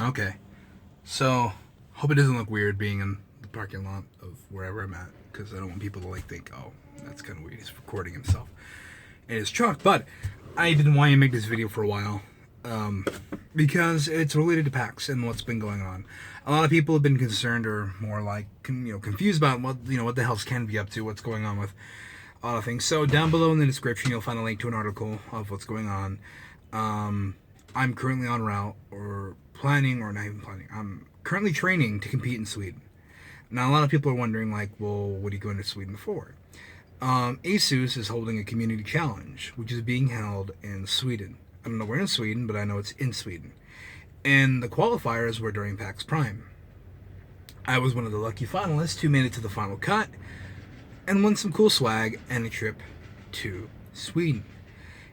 Okay. So, hope it doesn't look weird being in the parking lot of wherever I'm at, because I don't want people to like think, oh, that's kind of weird. He's recording himself in his truck. But I've been wanting to make this video for a while, because it's related to PAX and what's been going on. A lot of people have been concerned or more like confused about what the hell's Kanvy up to, what's going on with a lot of things. So down below in the description, you'll find a link to an article of what's going on. I'm currently on route, or planning, or not even planning. I'm currently training to compete in Sweden. Now, a lot of people are wondering, like, well, what are you going to Sweden for? ASUS is holding a community challenge, which is being held in Sweden. I don't know where in Sweden, but I know it's in Sweden. And the qualifiers were during PAX Prime. I was one of the lucky finalists who made it to the final cut and won some cool swag and a trip to Sweden.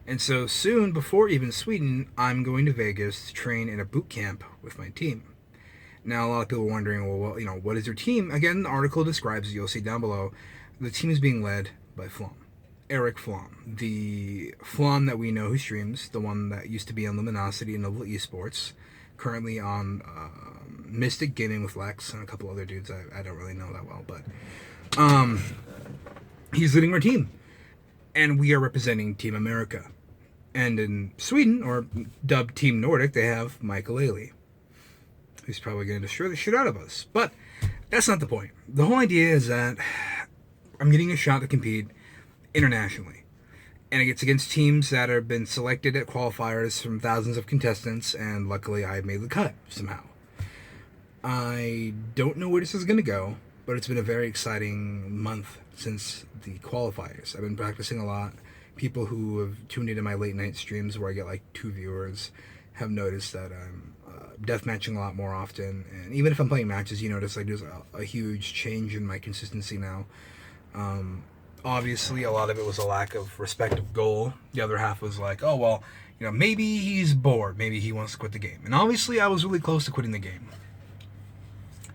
And so soon, before even Sweden, I'm going to Vegas to train in a boot camp with my team. Now, a lot of people are wondering, well, what is your team? Again, the article describes, you'll see down below, the team is being led by Flom. Eric Flom. The Flom that we know who streams, the one that used to be on Luminosity and Noble Esports, currently on Mystic Gaming with Lex and a couple other dudes I don't really know that well, but he's leading our team. And we are representing Team America. And in Sweden, or dubbed Team Nordic, they have Michael Ailey, who's probably going to destroy the shit out of us. But that's not the point. The whole idea is that I'm getting a shot to compete internationally. And it's against teams that have been selected at qualifiers from thousands of contestants, and luckily I made the cut somehow. I don't know where this is going to go, but it's been a very exciting month since the qualifiers. I've been practicing a lot. People who have tuned into my late night streams where I get like 2 viewers have noticed that I'm deathmatching a lot more often. And even if I'm playing matches, you notice like there's a huge change in my consistency now. Obviously, a lot of it was a lack of respect of goal. The other half was like, oh, well, maybe he's bored. Maybe he wants to quit the game. And obviously, I was really close to quitting the game.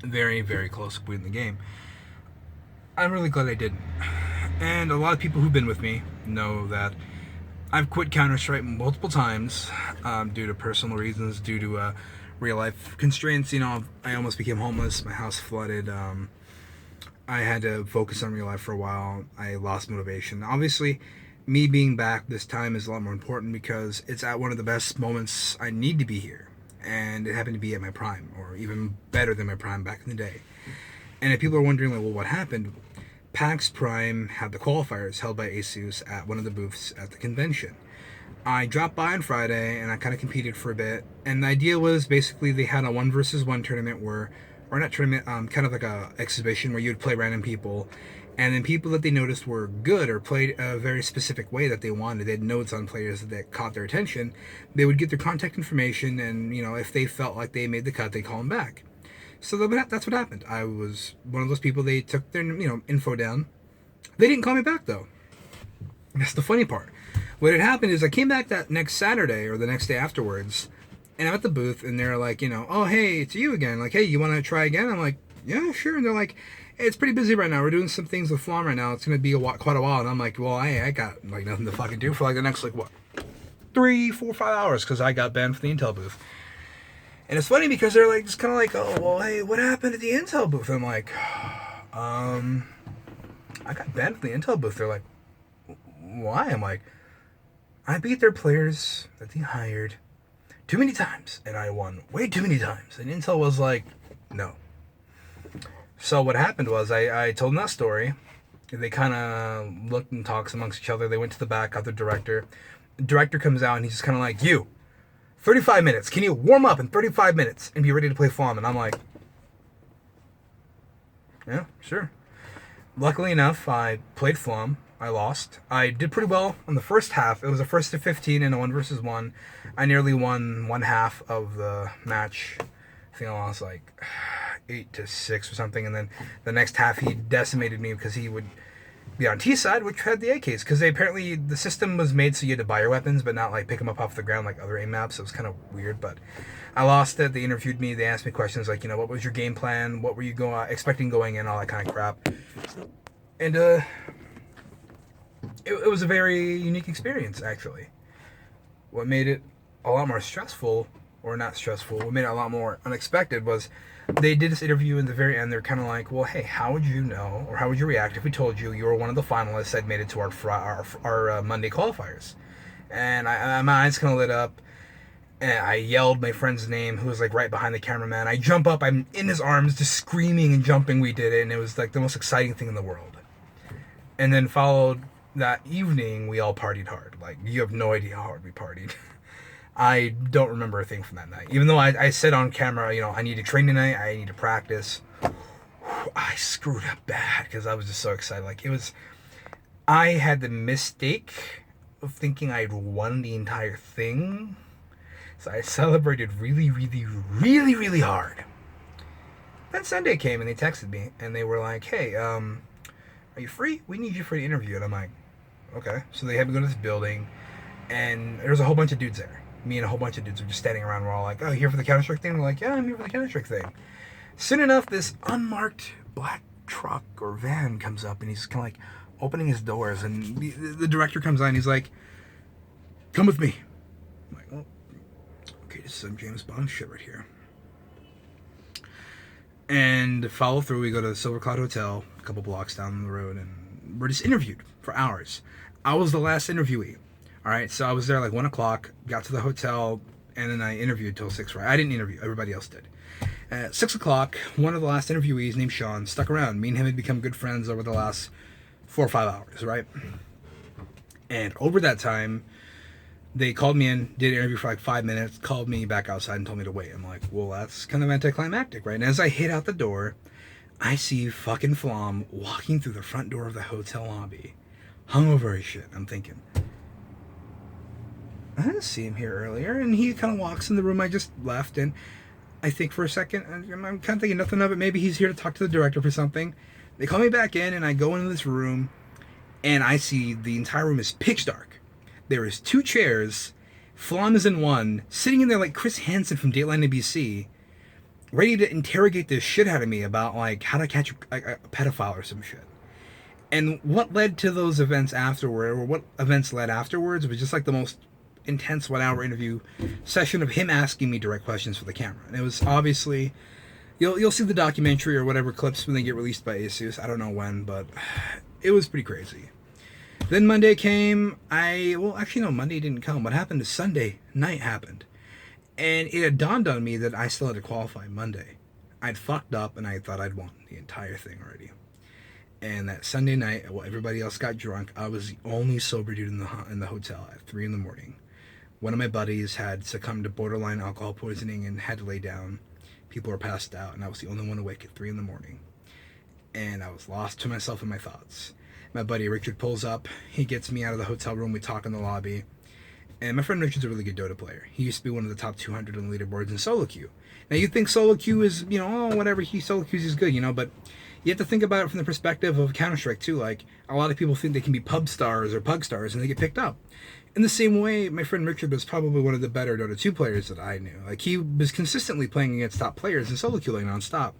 Very, very close to quitting the game. I'm really glad I didn't. And a lot of people who've been with me know that I've quit Counter-Strike multiple times due to personal reasons, due to real-life constraints. I almost became homeless. My house flooded. I had to focus on real life for a while. I lost motivation. Obviously, me being back this time is a lot more important because it's at one of the best moments I need to be here. And it happened to be at my prime, or even better than my prime back in the day. And if people are wondering, like, well, what happened? PAX Prime had the qualifiers held by ASUS at one of the booths at the convention. I dropped by on Friday and I kind of competed for a bit. And the idea was basically they had a 1-versus-1 tournament where, or not tournament, kind of like a exhibition where you would play random people. And then people that they noticed were good or played a very specific way that they wanted, they had notes on players that caught their attention, they would get their contact information, and if they felt like they made the cut, they call them back. So that's what happened. I was one of those people. They took their info down. They didn't call me back though. That's the funny part. What had happened is I came back that next Saturday or the next day afterwards, and I'm at the booth, and they're like, oh hey, it's you again. Like, hey, you want to try again? I'm like, yeah, sure. And they're like, hey, it's pretty busy right now. We're doing some things with Flom right now. It's gonna be quite a while. And I'm like, well, I got like nothing to fucking do for like the next 3, 4, 5 hours because I got banned from the Intel booth. And it's funny because they're like, just kind of like, oh, well, hey, what happened at the Intel booth? I'm like, I got banned from the Intel booth. They're like, why? I'm like, I beat their players that they hired too many times, and I won way too many times. And Intel was like, no. So what happened was I told them that story. They kind of looked and talked amongst each other. They went to the back, got the director. The director comes out, and he's just kind of like, 35 minutes. Can you warm up in 35 minutes and be ready to play Flom? And I'm like, yeah, sure. Luckily enough, I played Flom. I lost. I did pretty well in the first half. It was a 1st to 15 in a 1-versus-1. I nearly won one half of the match. I think I lost like 8 to 6 or something. And then the next half, he decimated me because he would be on T side, which had the AKs, because apparently the system was made so you had to buy your weapons, but not like pick them up off the ground like other aim maps. So it was kind of weird, but I lost it. They interviewed me. They asked me questions like, what was your game plan? What were you expecting going in? All that kind of crap. And it was a very unique experience, actually. What made it a lot more stressful or not stressful, what made it a lot more unexpected was they did this interview in the very end. They're kind of like, well, hey, how would you know, or how would you react if we told you were one of the finalists that made it to our Monday qualifiers? And my eyes kind of lit up, and I yelled my friend's name, who was like right behind the cameraman. I jump up, I'm in his arms, just screaming and jumping. We did it, and it was like the most exciting thing in the world. And then followed that evening, we all partied hard. Like, you have no idea how hard we partied. I don't remember a thing from that night. Even though I said on camera, I need to train tonight, I need to practice. I screwed up bad because I was just so excited. Like, I had the mistake of thinking I'd won the entire thing. So I celebrated really, really, really, really hard. Then Sunday came and they texted me and they were like, hey, are you free? We need you for the interview. And I'm like, okay. So they had me go to this building and there was a whole bunch of dudes there. Me and a whole bunch of dudes were just standing around. We're all like, oh, here for the Counter-Strike thing? We're like, yeah, I'm here for the Counter-Strike thing. Soon enough, this unmarked black truck or van comes up and he's kind of like opening his doors. And the director comes on and he's like, come with me. I'm like, well, okay, this is some James Bond shit right here. And to follow through, we go to the Silver Cloud Hotel, a couple blocks down the road, and we're just interviewed for hours. I was the last interviewee. All right, so I was there like 1 o'clock, got to the hotel, and then I interviewed till 6, right? I didn't interview, everybody else did. At 6 o'clock, one of the last interviewees, named Sean, stuck around. Me and him had become good friends over the last 4 or 5 hours, right? And over that time, they called me in, did an interview for like 5 minutes, called me back outside and told me to wait. I'm like, well, that's kind of anticlimactic, right? And as I hit out the door, I see fucking Flom walking through the front door of the hotel lobby, hungover as shit. I'm thinking, I didn't see him here earlier. And he kind of walks in the room I just left, and I think for a second, I'm kind of thinking nothing of it. Maybe he's here to talk to the director for something. They call me back in, and I go into this room, and I see the entire room is pitch dark. There is 2 chairs, Flom is in one, sitting in there like Chris Hansen from Dateline NBC, ready to interrogate the shit out of me about like how to catch a pedophile or some shit. And what led to those events afterward, or what events led afterwards, was just like the most intense 1 hour interview session of him asking me direct questions for the camera. And it was obviously, you'll see the documentary or whatever clips when they get released by Asus. I don't know when, but it was pretty crazy. Then Monday came. Monday didn't come. What happened is Sunday night happened. And it had dawned on me that I still had to qualify Monday. I'd fucked up and I thought I'd won the entire thing already. And that Sunday night, while everybody else got drunk, I was the only sober dude in the hotel at 3 in the morning. One of my buddies had succumbed to borderline alcohol poisoning and had to lay down. People were passed out, and I was the only one awake at 3 in the morning. And I was lost to myself and my thoughts. My buddy Richard pulls up. He gets me out of the hotel room. We talk in the lobby. And my friend Richard's a really good Dota player. He used to be one of the top 200 on the leaderboards in solo queue. Now, you think solo queue is, whatever, solo queues is good, but you have to think about it from the perspective of Counter-Strike, too. Like, a lot of people think they can be pub stars or pug stars, and they get picked up. In the same way, my friend Richard was probably one of the better Dota 2 players that I knew. Like, he was consistently playing against top players in solo queue like nonstop.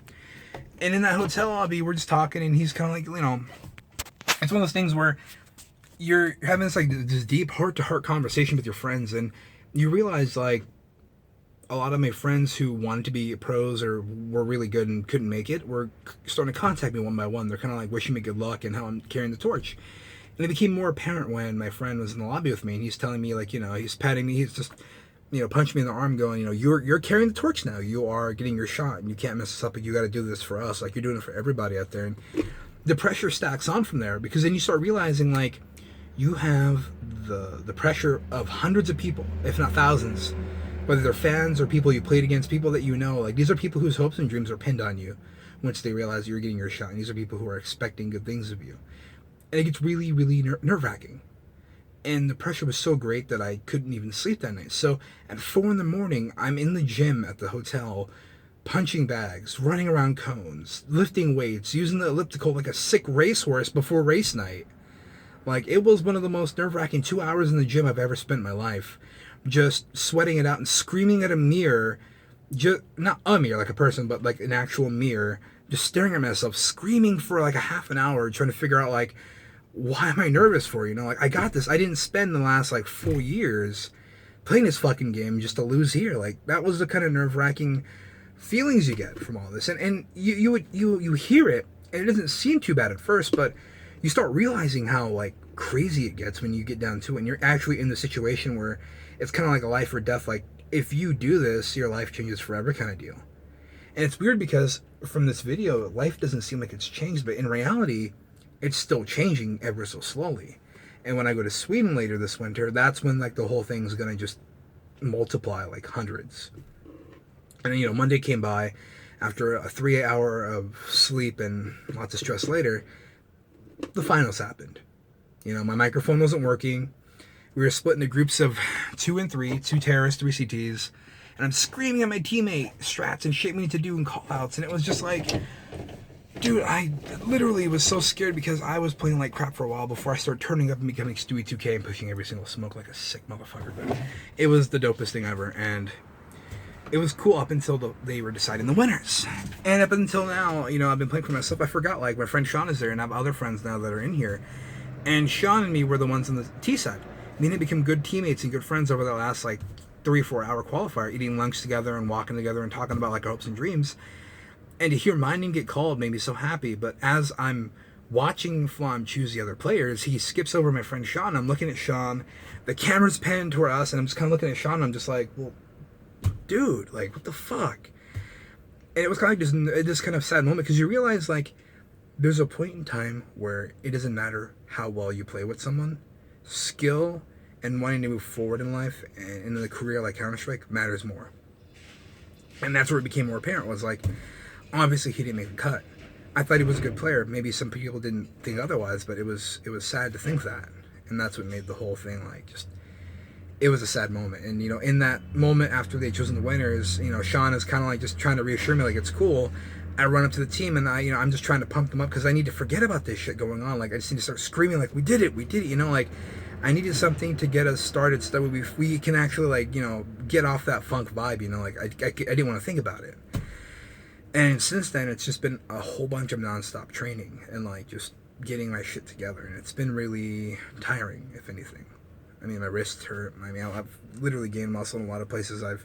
And in that hotel lobby, we're just talking, and he's kind of like, it's one of those things where you're having this deep heart-to-heart conversation with your friends, and you realize, like, a lot of my friends who wanted to be pros or were really good and couldn't make it were starting to contact me one by one. They're kind of like wishing me good luck and how I'm carrying the torch. And it became more apparent when my friend was in the lobby with me, and he's telling me, like, he's patting me, he's just, punching me in the arm going, you're carrying the torch now. You are getting your shot, and you can't mess this up, and you got to do this for us. Like, you're doing it for everybody out there. And the pressure stacks on from there, because then you start realizing, like, you have the pressure of hundreds of people, if not thousands, whether they're fans or people you played against, people that like, these are people whose hopes and dreams are pinned on you once they realize you're getting your shot, and these are people who are expecting good things of you. And it gets really, really nerve-wracking. And the pressure was so great that I couldn't even sleep that night. So at 4 in the morning, I'm in the gym at the hotel, punching bags, running around cones, lifting weights, using the elliptical like a sick racehorse before race night. Like, it was one of the most nerve-wracking 2 hours in the gym I've ever spent in my life. Just sweating it out and screaming at a mirror. Not a mirror like a person, but like an actual mirror. Just staring at myself, screaming for like a half an hour, trying to figure out, like, why am I nervous for? Like, I got this. I didn't spend the last, like, 4 years playing this fucking game just to lose here. Like, that was the kind of nerve-wracking feelings you get from all this. And you hear it, and it doesn't seem too bad at first, but you start realizing how, like, crazy it gets when you get down to it, and you're actually in the situation where it's kind of like a life or death. Like, if you do this, your life changes forever kind of deal. And it's weird because from this video, life doesn't seem like it's changed, but in reality, it's still changing ever so slowly. And when I go to Sweden later this winter, that's when, like, the whole thing's gonna just multiply like hundreds. And then, Monday came by after a 3 hour of sleep and lots of stress later. The finals happened. My microphone wasn't working. We were split into groups of 2 and 3, 2 terrorists, 3 CTs, and I'm screaming at my teammate strats and shit we need to do and call outs, and it was just like, dude, I literally was so scared because I was playing like crap for a while before I started turning up and becoming Stewie 2K and pushing every single smoke like a sick motherfucker. But it was the dopest thing ever, and it was cool up until they were deciding the winners. And up until now, I've been playing for myself. I forgot, like, my friend Sean is there, and I have other friends now that are in here. And Sean and me were the ones on the T side. And then they became good teammates and good friends over the last, like, 3 or 4 hour qualifier, eating lunch together and walking together and talking about, like, our hopes and dreams. And to hear my name get called made me so happy. But as I'm watching Flom choose the other players, he skips over my friend Sean. I'm looking at Sean. The camera's panned toward us, and I'm just kind of looking at Sean, and I'm just like, well, dude, like, what the fuck? And it was kind of just this kind of sad moment because you realize, like, there's a point in time where it doesn't matter how well you play with someone. Skill and wanting to move forward in life and in the career like Counter-Strike matters more. And that's where it became more apparent, was like, obviously he didn't make a cut. I thought he was a good player. Maybe some people didn't think otherwise, but it was sad to think that. And that's what made the whole thing, like, just, it was a sad moment. And, in that moment after they'd chosen the winners, Sean is kind of like just trying to reassure me, like, it's cool. I run up to the team, and I'm just trying to pump them up because I need to forget about this shit going on. Like, I just need to start screaming, like, we did it, like, I needed something to get us started so that we can actually, like, get off that funk vibe, like, I didn't want to think about it. And since then, it's just been a whole bunch of nonstop training and, like, just getting my shit together, and it's been really tiring, if anything. I mean, my wrists hurt. I mean, I've literally gained muscle in a lot of places I've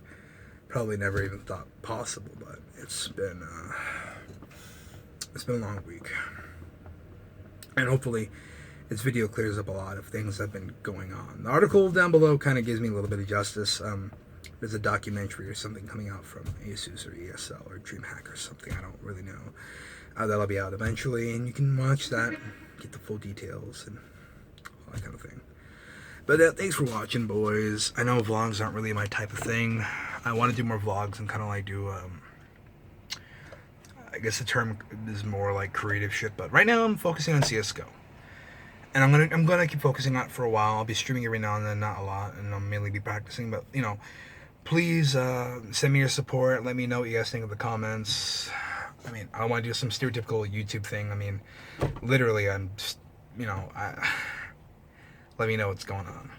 probably never even thought possible, but it's been a long week. And hopefully this video clears up a lot of things that have been going on. The article down below kind of gives me a little bit of justice. There's a documentary or something coming out from Asus or ESL or DreamHack or something, I don't really know. That'll be out eventually, and you can watch that, get the full details and all that kind of thing. But thanks for watching, boys. I know vlogs aren't really my type of thing. I want to do more vlogs and kind of like do, I guess the term is more like creative shit. But right now I'm focusing on CSGO. And I'm gonna keep focusing on it for a while. I'll be streaming every now and then, not a lot, and I'll mainly be practicing. But, please send me your support. Let me know what you guys think of the comments. I mean, I want to do some stereotypical YouTube thing. I mean, literally, I'm just, let me know what's going on.